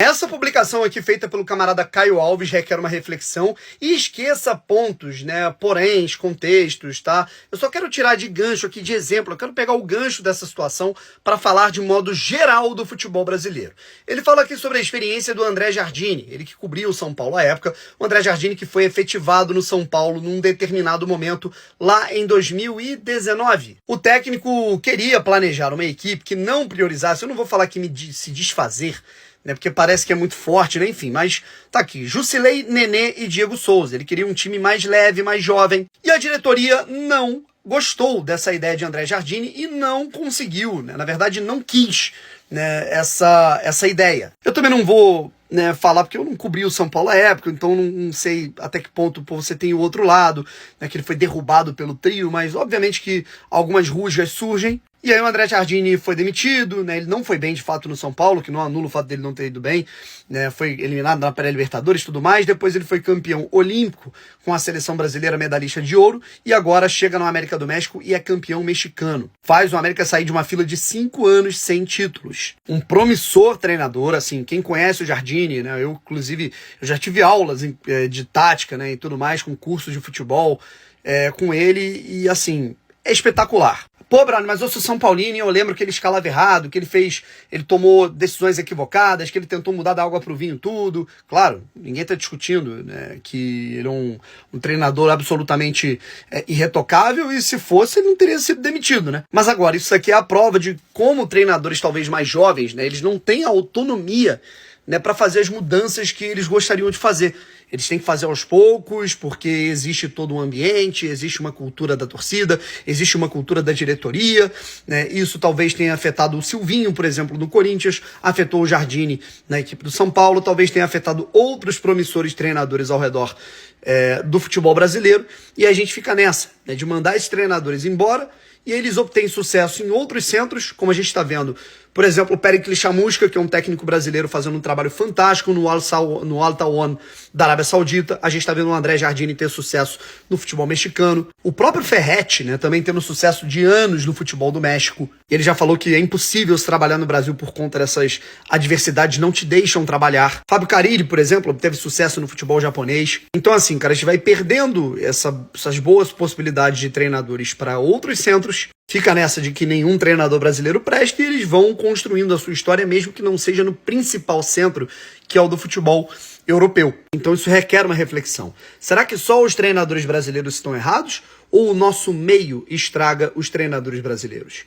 Essa publicação aqui feita pelo camarada Caio Alves requer uma reflexão e esqueça pontos, né, poréns, contextos, tá? Eu só quero tirar de gancho aqui, de exemplo, eu quero pegar o gancho dessa situação para falar de modo geral do futebol brasileiro. Ele fala aqui sobre a experiência do André Jardine, ele que cobriu o São Paulo à época, o André Jardine que foi efetivado no São Paulo num determinado momento lá em 2019. O técnico queria planejar uma equipe que não priorizasse, eu não vou falar que se desfazer, né, porque parece que é muito forte, né? Enfim, mas tá aqui, Jusilei, Nenê e Diego Souza. Ele queria um time mais leve, mais jovem. E a diretoria não gostou dessa ideia de André Jardine e não conseguiu, né? Na verdade, não quis, né, essa ideia. Eu também não vou, né, falar, porque eu não cobri o São Paulo à época, então não sei até que ponto você tem o outro lado, né, que ele foi derrubado pelo trio, mas obviamente que algumas rusgas surgem. E aí o André Jardine foi demitido, né? Ele não foi bem de fato no São Paulo, que não anula o fato dele não ter ido bem, né? Foi eliminado na pré-Libertadores e tudo mais. Depois ele foi campeão olímpico com a seleção brasileira, medalhista de ouro, e agora chega no América do México e é campeão mexicano. Faz o América sair de uma fila de 5 anos sem títulos. Um promissor treinador, assim, quem conhece o Jardine, né? Eu, inclusive, eu já tive aulas de tática, né, e tudo mais, com cursos de futebol com ele, e assim, é espetacular. Pô, Bruno, mas eu sou São Paulino e eu lembro que ele escalava errado, que ele tomou decisões equivocadas, que ele tentou mudar da água pro vinho tudo. Claro, ninguém tá discutindo, né, que ele é um treinador absolutamente irretocável, e se fosse ele não teria sido demitido, né? Mas agora, isso aqui é a prova de como treinadores talvez mais jovens, né, eles não têm a autonomia, né, para fazer as mudanças que eles gostariam de fazer. Eles têm que fazer aos poucos, porque existe todo um ambiente, existe uma cultura da torcida, existe uma cultura da diretoria, né? Isso talvez tenha afetado o Silvinho, por exemplo, do Corinthians, afetou o Jardine na equipe do São Paulo, talvez tenha afetado outros promissores treinadores ao redor do futebol brasileiro, e a gente fica nessa, né, de mandar esses treinadores embora, e eles obtêm sucesso em outros centros, como a gente está vendo. Por exemplo, o Pericles Chamusca, que é um técnico brasileiro fazendo um trabalho fantástico no Al Tawon da Arábia Saudita. A gente está vendo o André Jardine ter sucesso no futebol mexicano. O próprio Ferretti, né, também tendo sucesso de anos no futebol do México. Ele já falou que é impossível se trabalhar no Brasil por conta dessas adversidades, não te deixam trabalhar. Fábio Carille, por exemplo, teve sucesso no futebol japonês. Então, assim, cara, a gente vai perdendo essas boas possibilidades de treinadores para outros centros. Fica nessa de que nenhum treinador brasileiro presta, e eles vão construindo a sua história, mesmo que não seja no principal centro, que é o do futebol europeu. Então isso requer uma reflexão. Será que só os treinadores brasileiros estão errados? Ou o nosso meio estraga os treinadores brasileiros?